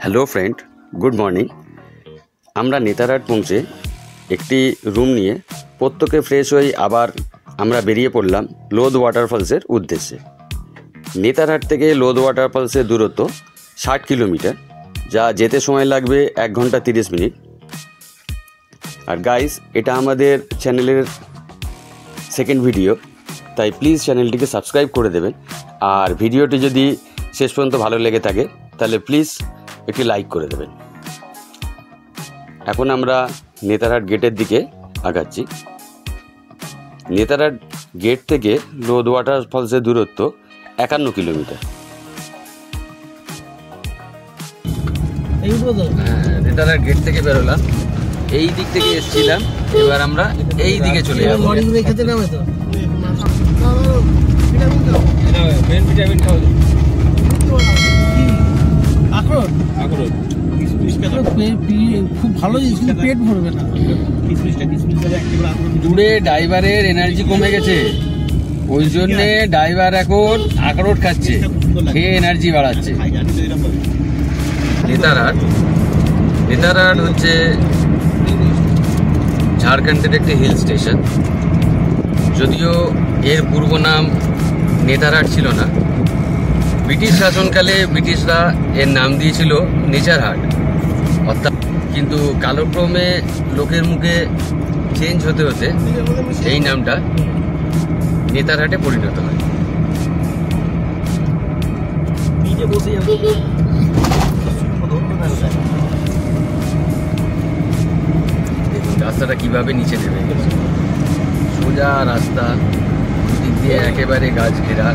Hello friend, good morning. আমরা নেতারহাট পৌঁছে একটি রুম নিয়ে প্রত্যেকে ফ্রেশ হয়ে আবার আমরা বেরিয়ে পড়লাম লোদ ওয়াটারফলসের উদ্দেশ্যে। নেতারহাট থেকে লোদ ওয়াটারফলসের দূরত্ব 60 কিলোমিটার, যা যেতে সময় লাগবে 1 ঘন্টা 30 মিনিট। আর গাইস, এটা আমাদের চ্যানেলের সেকেন্ড ভিডিও, তাই প্লিজ চ্যানেলটিকে সাবস্ক্রাইব করে দেবেন। আর ভিডিওটি যদি শেষ পর্যন্ত ভালো লেগে থাকে তাহলে প্লিজ একটি লাইক করে দেবেন। এখন আমরা নেতারহাট গেটের দিকে আগাচ্ছি। নেতারহাট গেট থেকে লোদ ওয়াটারফলসের দূরত্ব 51 কিলোমিটার। নেতারহাট গেট থেকে বেরোলাম, এই দিক থেকে এসেছিলাম, এবার আমরা এই দিকে চলে যাবো। খুব ভালো জিনিস, পেট ভরবে না। দূরে ড্রাইভারের এনার্জি কমে গেছে, ওই জন্য ড্রাইভার এখন আখরোট খাচ্ছে, খেয়ে এনার্জি বাড়াচ্ছে। নেতারহাট হচ্ছে ঝাড়খণ্ডের একটি হিল স্টেশন। যদিও এর পূর্ব নাম নেতারহাট ছিল না, ব্রিটিশ শাসনকালে ব্রিটিশরা এর নাম দিয়েছিল নেচারহাট, অর্থাৎ কিন্তু কালক্রমে লোকের মুখে চেঞ্জ হতে হতে এই নামটা নেতারহাটে পরিণত হয়। রাস্তাটা কিভাবে নিচে নেমে গেছে, সোজা রাস্তা, দিক দিয়ে একেবারে গাছ ঘেরা,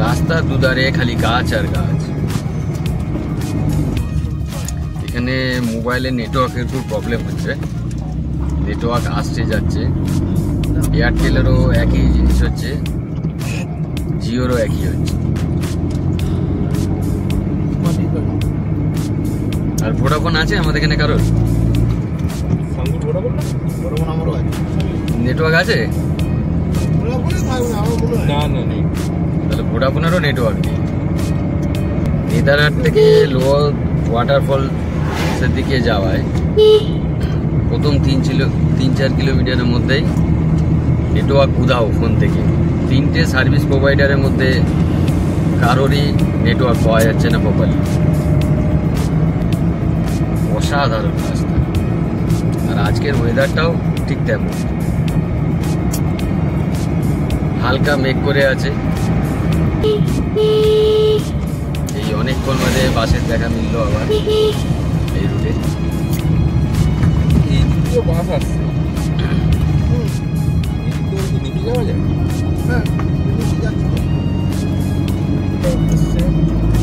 রাস্তার দুধারে খালি গাছ আর গাছ। এখানে মোবাইলের নেটওয়ার্কের খুব প্রবলেম হচ্ছে, নেটওয়ার্ক আসছে যাচ্ছে। এয়ারটেলেরও একই জিনিস হচ্ছে, জিওরও একই হচ্ছে। আর ভোডাফোন আছে আমাদের এখানে কারোর? নেটওয়ার্ক আছে? তাহলে ভোডাফোনেরও নেটওয়ার্ক নেই। নেতারহাট থেকে লোদ ওয়াটারফলসের দিকে যাওয়ায় প্রথম 3-4 কিলোমিটারের মধ্যেই নেটওয়ার্ক উধাও ফোন থেকে। 3টে সার্ভিস প্রোভাইডারের মধ্যে কারোরই নেটওয়ার্ক পাওয়া যাচ্ছে না প্রপারলি। অসাধারণ রাস্তা, আর আজকের ওয়েদারটাও ঠিক তেমন, হালকা মেঘ করে আছে। এই অনেকক্ষণ বাদে বাসের দেখা মিললো আবার এই রুটে। বাস আসছে,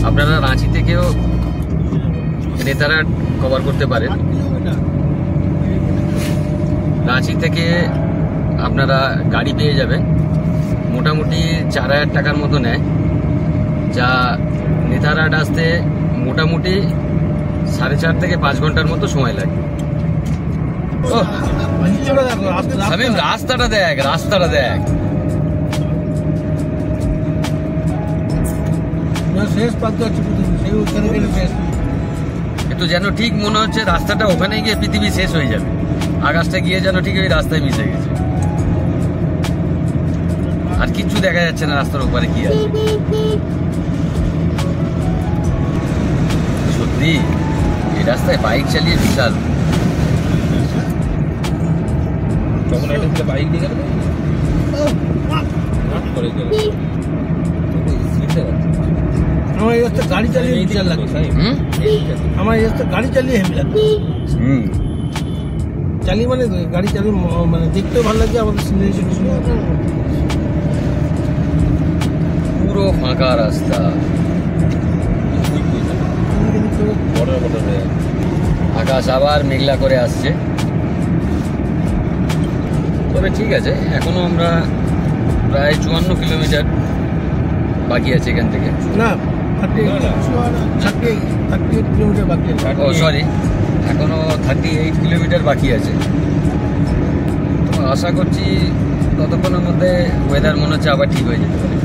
আপনারা রাঁচি থেকেও নেতারহাট কভার করতে পারেন। রাঁচি থেকে আপনারা গাড়ি পেয়ে যাবেন, মোটামুটি 4000 টাকার মতো নেয়, যা নেতারহাট আসতে মোটামুটি 4.5 থেকে 5 ঘন্টার মতো সময় লাগে। রাস্তাটা দেখ, রাস্তাটা দেখ, একটু যেন ঠিক মনে হচ্ছে রাস্তাটা ওখানে গিয়ে পৃথিবী শেষ হয়ে যাবে। আকাশটা গিয়ে যেন ঠিক ওই রাস্তায় মিশে গেছে, আর কিচ্ছু দেখা যাচ্ছে না রাস্তার ওপারে কি আছে। সত্যি এই রাস্তায় বাইক চালিয়ে বিশাল। বাইক দিয়ে গেল আমার এই রাস্তা গাড়ি চালিয়ে বিশাল লাগছে। আমার এই রাস্তা গাড়ি চালিয়ে হেভি লাগছে। চালিয়ে মানে গাড়ি চালিয়ে মানে দেখতেও ভালো লাগছে। আমাদের পুরো ফাঁকা রাস্তা, আকাশ আবার মেঘলা করে আসছে। তবে ঠিক আছে, এখনো আমরা প্রায় 54 কিলোমিটার বাকি আছে এখান থেকে। না, 38 কিলোমিটার বাকি আছে। ও সরি, এখনো 38 কিলোমিটার বাকি আছে। তো আশা করছি ততক্ষণের মধ্যে ওয়েদার মনে হচ্ছে আবার ঠিক হয়ে যেতে পারে।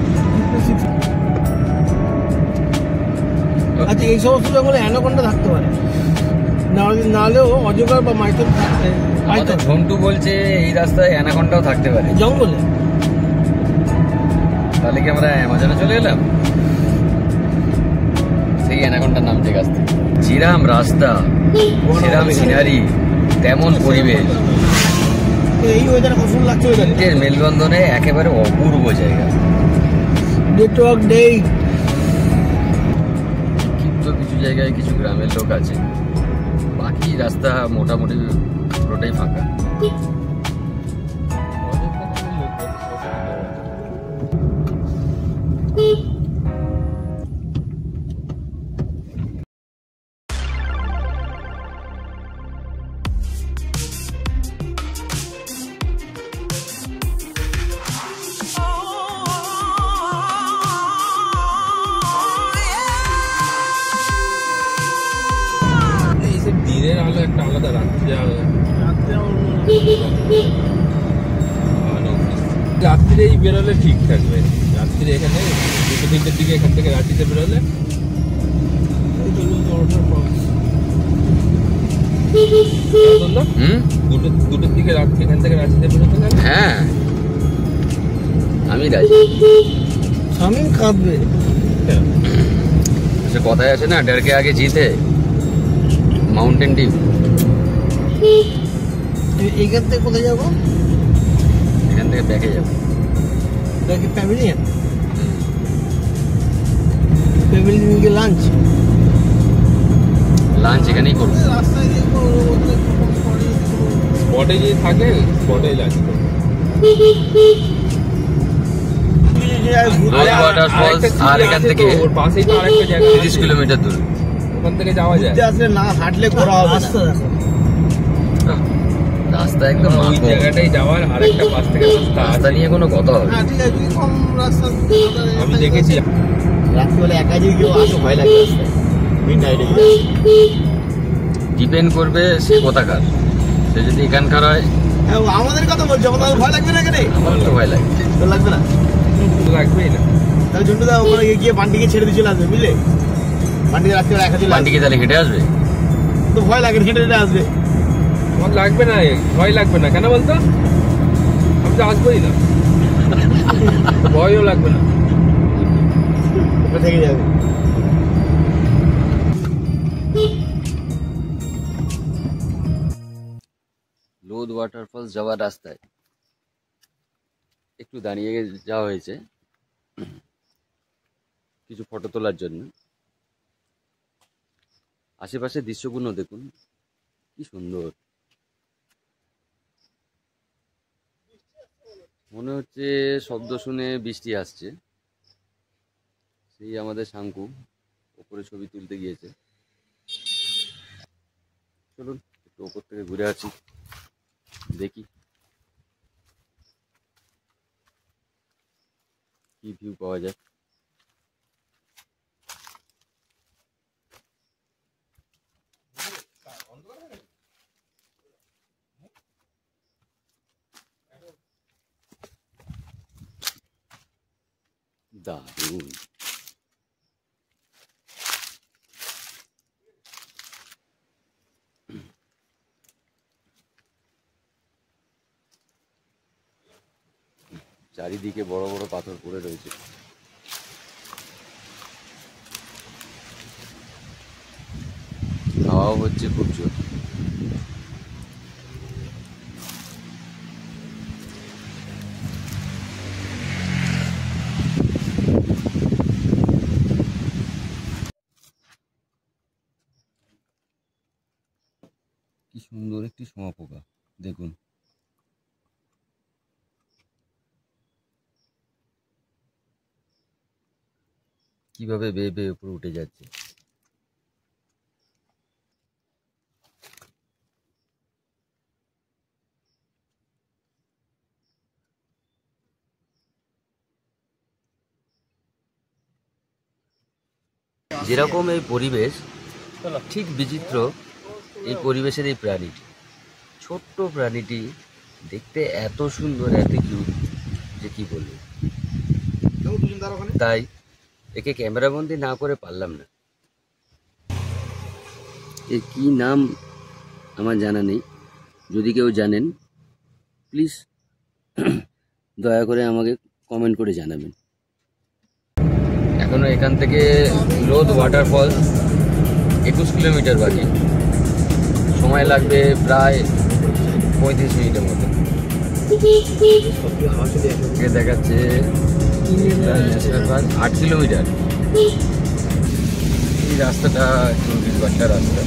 আচ্ছা এই সমস্ত জঙ্গলে অ্যানাকোন্ডা থাকতে পারে, নাহলেও অজগর বা মাইথন থাকতে আমাদের ঝন্টু বলছে এই রাস্তায় অ্যানাকন্ডাও থাকতে পারে জঙ্গলে। তাহলে কি আমরা অ্যামাজনে চলে এলাম? সেই অ্যানাকন্ডার নামছে গাছ থেকে। যেরাম রাস্তা, সেরাম সিনারি, তেমন পরিবেশ, এই ওয়েদারে কত সুন্দর লাগছে। তিনটের মেলবন্ধনে একেবারে অপূর্ব জায়গা। নেটওয়ার্ক নেই, কিন্তু কিছু জায়গায় কিছু গ্রামের লোক আছে, বাকি রাস্তা মোটামুটি পুরোটাই ফাঁকা। দিনের আলো একটা আলাদা, রাত্রিরেই বেরোলে ঠিক থাকবে। রাত্রিরে এখানে 2-3টের দিকে এখান থেকে রাঁচিতে বেরোলে দুটোর দিকে এখান থেকে রাঁচিতে বেরোতে গেলে। হ্যাঁ আমি রাজি। স্বামী কাঁদবে। সে কথায় আছে না, ডেরকে আগে জিতে মাউন্টেন ডিউ। এইখান থেকে কোথায় যাবো? এখান থেকে ব্যাকে যাবো। কি প্যাভিলিয়ন? প্যাভিলিয়ন গিয়ে লাঞ্চ এখানেই করবো। রাস্তায় দেখবো স্পটে যে থাকে স্পটেই লাঞ্চ করবো। লোদ ওয়াটার ফলস আর এখান থেকে ওর পাশেই তো আরেকটা জায়গা 30 কিলোমিটার দূরে। ওখান থেকে যাওয়া যায়। আসলে না হাঁটলে ঘোরা হবে না। রাস্তা একদম ওই জায়গাটাই যাওয়ার আরেকটা পাশ থেকে রাস্তা রাস্তা নিয়ে কোনো কথা হবে না। ঠিক আছে, কম রাস্তা আমি দেখেছি। রাত্রিবেলা একা যদি কেউ আসে ভয় লাগে রাস্তায়, মিডনাইটে ডিপেন্ড করবে সে কোথাকার। সে যদি এখানকার হয়, আমাদের কথা বলছো, আমাদের ভয় লাগবে না এখানে? আমার তো ভয় লাগে। তো লাগবে না, লাগবেই না। তাহলে ঝন্টু দা ওখানে গিয়ে বান্ডিকে ছেড়ে দিয়ে চলে আসবে, বুঝলে? বান্ডিকে রাত্রিবেলা একা চলে আসবে, বান্ডিকে তাহলে হেঁটে আসবে। তো ভয় লাগে, হেঁটে হেঁটে আসবে। আমার লাগবে না, ভয় লাগবে না। কেন বলতো? আমি তো আসবোই না, ভয়ও লাগবে না, থেকে যাবে। লোদ ওয়াটারফলস যাওয়ার রাস্তায় একটু দাঁড়িয়ে যাওয়া হয়েছে কিছু ফটো তোলার জন্য। আশেপাশে দৃশ্যগুলো দেখুন কি সুন্দর। মনে হচ্ছে শব্দ শুনে বৃষ্টি আসছে। সেই আমাদের শাঙ্কু ওপরে ছবি তুলতে গিয়েছে। চলুন একটু ওপর থেকে ঘুরে আসি, দেখি কি ভিউ পাওয়া যায়। দারুণ। চারিদিকে বড় বড় পাথর পড়ে রয়েছে। হাওয়াও হচ্ছে খুব জোর। কি সুন্দর একটি শুঁয়োপোকা দেখুন। কিভাবে বেয়ে বেয়ে উপরে উঠে যাচ্ছে। যেরকম এই পরিবেশ, ঠিক বিচিত্র এই পরিবেশের এই প্রাণীটি। ছোট্ট প্রাণীটি দেখতে এত সুন্দর, এত কিউট যে কি বলবো। তাই একে ক্যামেরাবন্দি না করে পারলাম না। এর কী নাম আমার জানা নেই, যদি কেউ জানেন প্লিজ দয়া করে আমাকে কমেন্ট করে জানাবেন। এখনও এখান থেকে লোধ ওয়াটারফলস 21 কিলোমিটার বাকি, সময় লাগবে প্রায় 35 মিনিটের মতো। দেখাচ্ছে 8 কিলোমিটার। এই রাস্তাটা একটু বাচ্চা রাস্তা।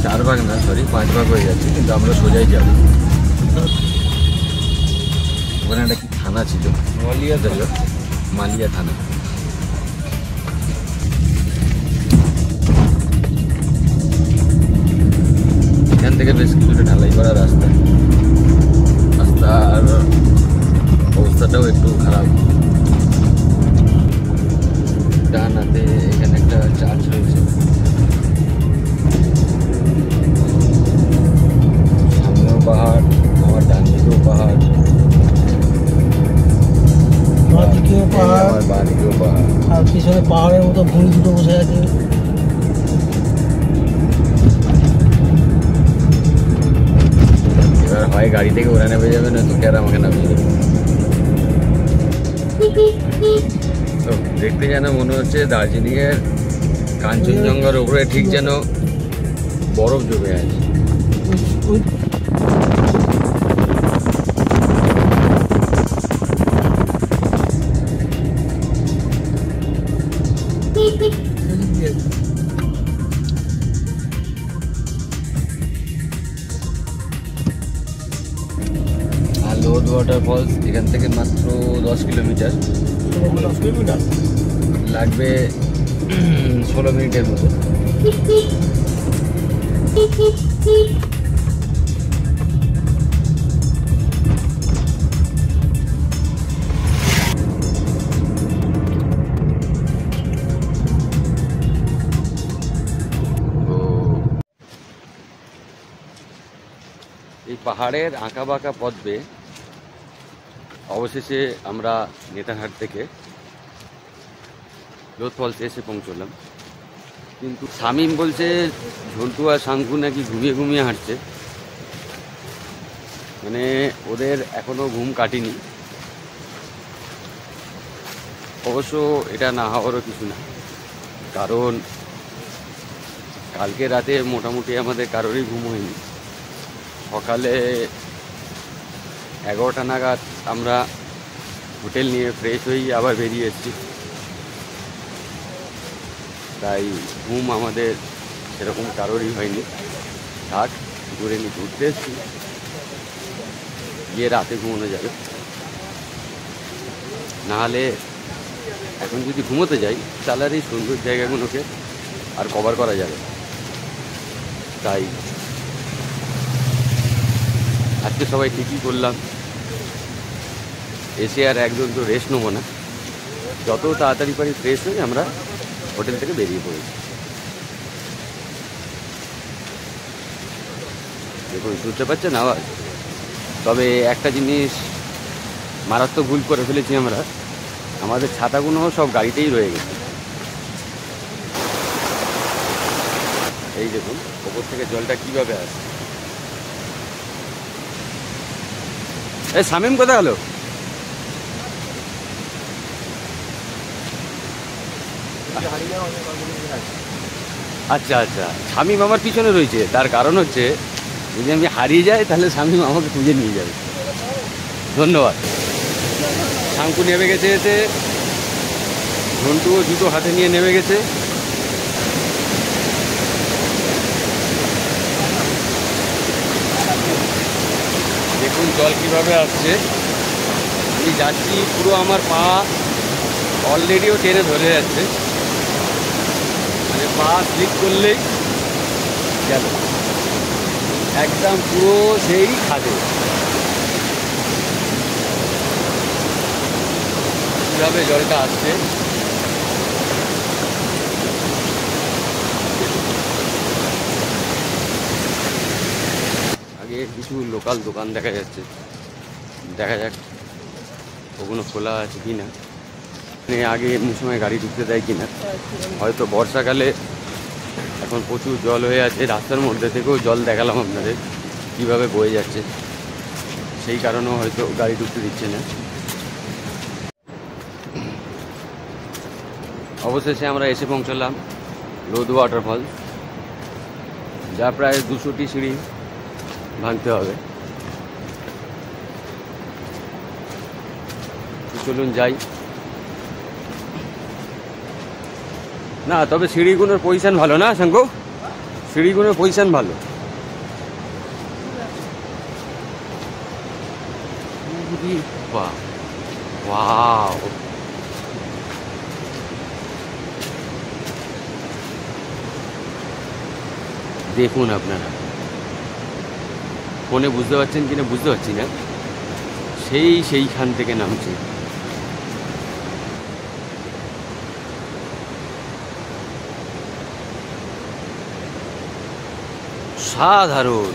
चार भाग ना सॉरी 5 भाग हो जाচ্ছে, কিন্তু আমরা সোজাই যাব। ওখানে একটা কি থানা ছিল, মালিয়া থানা। এখান থেকে বেশ কিছুটা ঢালাই করা রাস্তা, রাস্তার অবস্থাটাও একটু খারাপ। ডান হাতে এখানে একটা চার্চ রয়েছে, সামনেও পাহাড়, আমার ডান দিকেও পাহাড়, বাঁদিকেও পাহাড়, আমার বাঁ দিকেও পাহাড়, আর পিছনে পাহাড়ের মতো ভুঁড়ি দুটো বসে আছে। এবার হয় গাড়ি থেকে ওরা নেমে যাবে, না তোকে আর আমাকে নামিয়ে দেবে। তো দেখতে যেন মনে হচ্ছে দার্জিলিংয়ের কাঞ্চনজঙ্ঘার উপরে ঠিক যেন বরফ জমে আছে। আর লোধ ওয়াটারফলস এখান থেকে মাত্র 10 কিলোমিটার, লাগবে 16 মিনিটের মতো। এই পাহাড়ের আঁকা বাঁকা পথ বেয়ে অবশেষে আমরা নেতারহাট থেকে লোধ ফলসে এসে পৌঁছলাম। কিন্তু শামীম বলছে ঝন্টু আর শাঙ্কু নাকি ঘুমিয়ে ঘুমিয়ে হাঁটছে, মানে ওদের এখনো ঘুম কাটেনি। অবশ্য এটা না হওয়ারও কিছু না, কারণ কালকে রাতে মোটামুটি আমাদের কারোরই ঘুম হয়নি। সকালে 11টা নাগাদ আমরা হোটেল নিয়ে ফ্রেশ হয়ে আবার বেরিয়ে এসেছি, তাই ঘুম আমাদের সেরকম কারোরই হয়নি। থাক, ঘুরে নিয়ে ঘুরতে এসেছি, গিয়ে রাতে ঘুমানো যাবে। নাহলে এখন যদি ঘুমোতে যাই তাহলে আর এই সুন্দর জায়গাগুলোকে আর কভার করা যাবে। তাই আজকে সবাই ঠিকই করলাম, এসে আর একজন তো রেস্ট নেবো না, যত তাড়াতাড়ি পারি ফ্রেশ হয়ে আমরা হোটেল থেকে বেরিয়ে পড়েছি। দেখুন শুনতে পাচ্ছেন আওয়াজ। তবে একটা জিনিস মারাত্মক ভুল করে ফেলেছি আমরা, আমাদের ছাতাগুলো সব গাড়িতেই রয়ে গেছে। এই দেখুন ওপর থেকে জলটা কীভাবে আসে। এই শামীম কোথায় হলো? আচ্ছা আচ্ছা, শামীম আমার পিছনে রয়েছে, তার কারণ হচ্ছে যদি আমি হারিয়ে যাই তাহলে শামীম আমাকে খুঁজে নিয়ে যাবে। ধন্যবাদ। শাঙ্কু নেমে গেছে, এতে ঝন্টুও জুতো হাতে নিয়ে নেমে গেছে। দেখুন জল কীভাবে আসছে। আমি যাচ্ছি, পুরো আমার পা অলরেডিও টেনে ধরে যাচ্ছে, মানে পা স্লিপ করলেই গেল। একদম পুরো সেই খাদে। কীভাবে জলটা আসছে আগে কিছু লোকাল দোকান দেখা যাচ্ছে, দেখা যাক ওগুলো খোলা আছে কি না, মানে আগে এমনি সময় গাড়ি ঢুকতে দেয় কিনা। হয়তো বর্ষাকালে এখন প্রচুর জল হয়ে আছে, রাস্তার মধ্যে থেকেও জল দেখালাম আপনাদের কীভাবে বয়ে যাচ্ছে, সেই কারণেও হয়তো গাড়ি ঢুকতে দিচ্ছে না। অবশেষে আমরা এসে পৌঁছলাম লোধ ওয়াটারফল, যা প্রায় 200টি সিঁড়ি ভাঙতে হবে। চলুন যাই। না তবে সিঁড়িগুলোর পজিশন ভালো না শঙ্কু, সিঁড়িগুলোর পজিশন ভালো। বাহ, ওয়াও, দেখুন আপনারা, ফোনে বুঝতে পারছেন কিনা বুঝতে পারছি না, সেইখান থেকে নামছে। সাধারণ।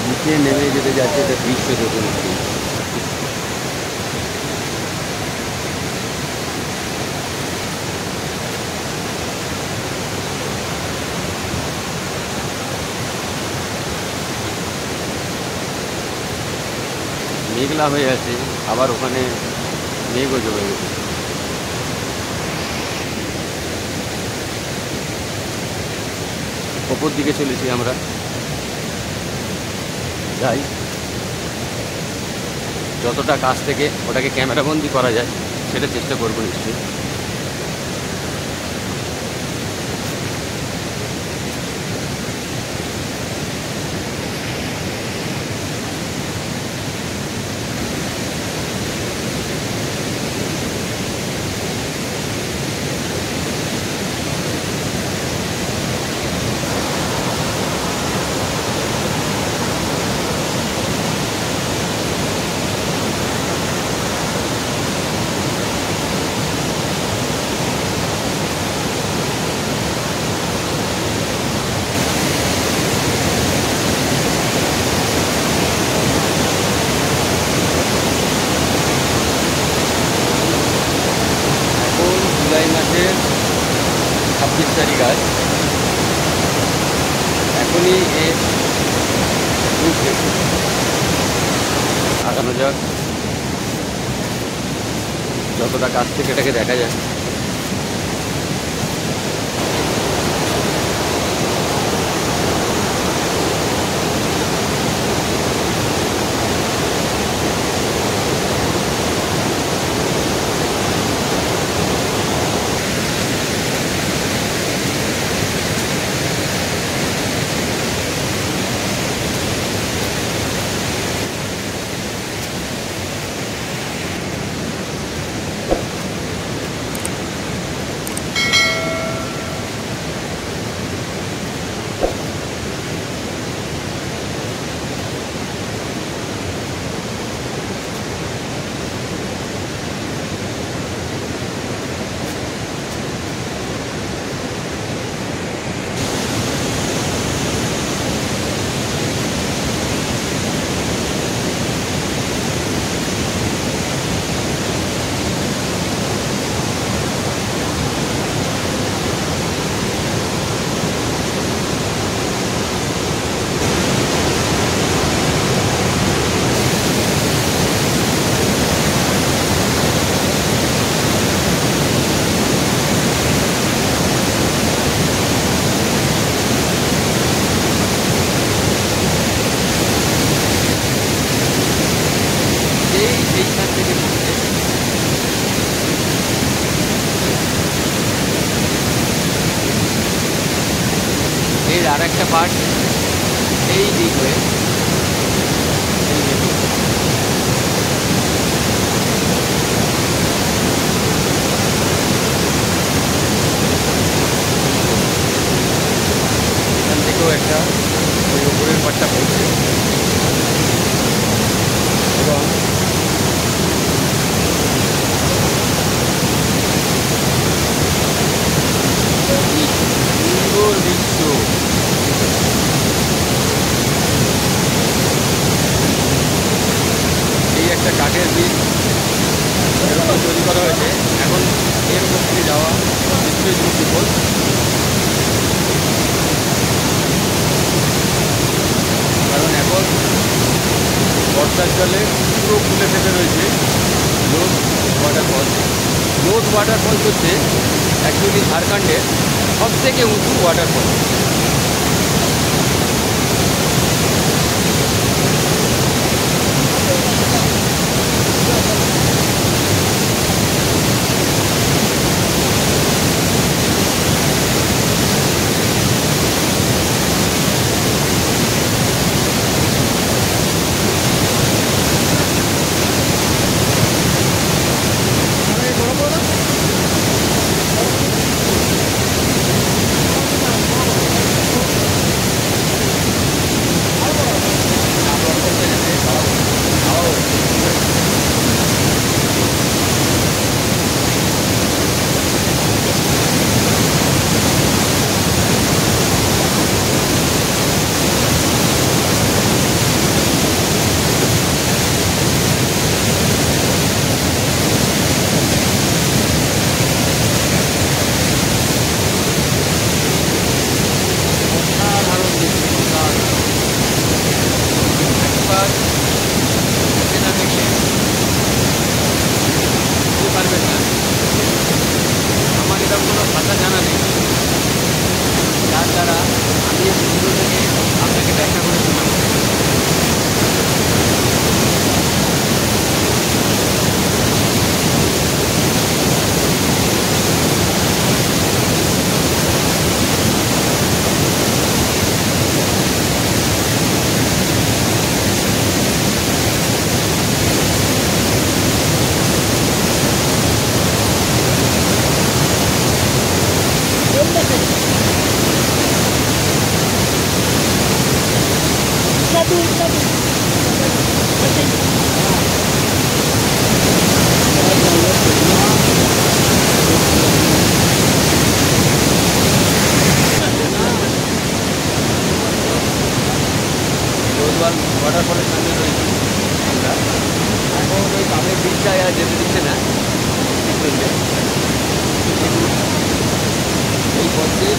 নিচে নেমে যেতে যাচ্ছে, এটা দৃশ্য দেখুন। মেঘলা হয়ে আছে, আবার ওখানে মেঘও জমে গেছে। ওপর দিকে চলেছি আমরা, যাই যতটা কাছ থেকে ওটাকে ক্যামেরাবন্দি করা যায় সেটা চেষ্টা করবো নিশ্চয়ই। জুলাই মাসের 26 তারিখ আজ, এখনই এর উঠে আগানো যাক, যতটা কাছ থেকে এটাকে দেখা যায়। একটা পার্ট এই দিক হয়ে এখান থেকেও একটা ওই উপরের পার্টটা পড়ছে এবং সুন্দর দৃশ্য। এই একটা কাঠের ব্রিজ তৈরি করা হয়েছে, এখন এর উপর থেকে যাওয়া নিশ্চয়ই বিপদ। কারণ এখন বর্ষার জলে পুরো ফুলে ফেটে রয়েছে লোধ ওয়াটারফল। লোধ ওয়াটারফল হচ্ছে অ্যাকচুয়ালি ঝাড়খণ্ডের সবথেকে উঁচু ওয়াটারফল। আমার এরকম কোনো ভাষা জানা নেই, যার দ্বারা আমি এই ভিডিও থেকে আপনাকে ব্যাখ্যা করে শোনাবো। ওয়াটারফলের সামনে রয়েছি আমরা। এখন ওই কামের ব্রিজটায় আর যেতে দিচ্ছে না, এই পথে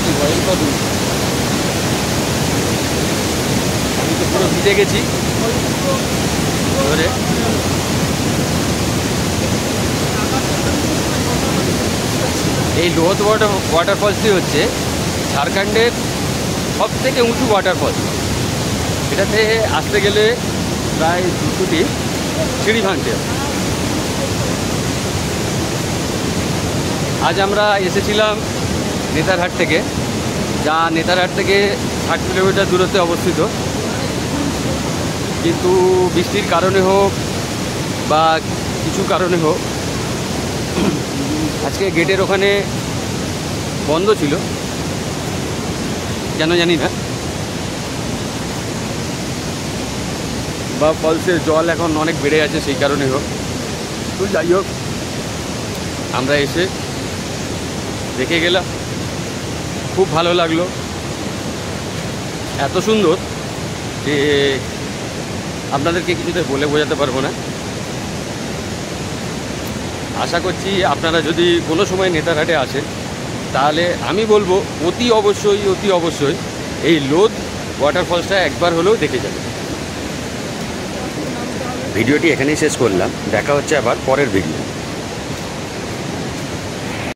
কি ভয়ঙ্কর রূপ। আমি তো পুরো ভিজে গেছি ধরে। এই লোধ ওয়াটারফলসটি হচ্ছে ঝাড়খণ্ডের সবথেকে উঁচু ওয়াটারফলস। এটাতে আসতে গেলে প্রায় 200টি সিঁড়ি ভাঙতে হবে। আজ আমরা এসেছিলাম নেতারহাট থেকে, যা নেতারহাট থেকে 60 কিলোমিটার দূরত্বে অবস্থিত, কিন্তু বৃষ্টির কারণে হোক বা কিছু কারণে হোক আজকে গেটের ওখানে বন্ধ ছিল, কেন জানি না, বা ফলসের জল এখন অনেক বেড়ে আছে সেই কারণে হোক। তো যাই হোক, আমরা এসে দেখে গেলাম, খুব ভালো লাগলো। এত সুন্দর যে আপনাদেরকে কিছুতে বলে বোঝাতে পারবো না। আশা করছি আপনারা যদি কোনো সময় নেতারহাটে আসেন তাহলে আমি বলবো অতি অবশ্যই এই লোধ ওয়াটারফলসটা একবার হলেও দেখে যাবেন। ভিডিওটি এখানেই শেষ করলাম, দেখা হচ্ছে আবার পরের ভিডিও।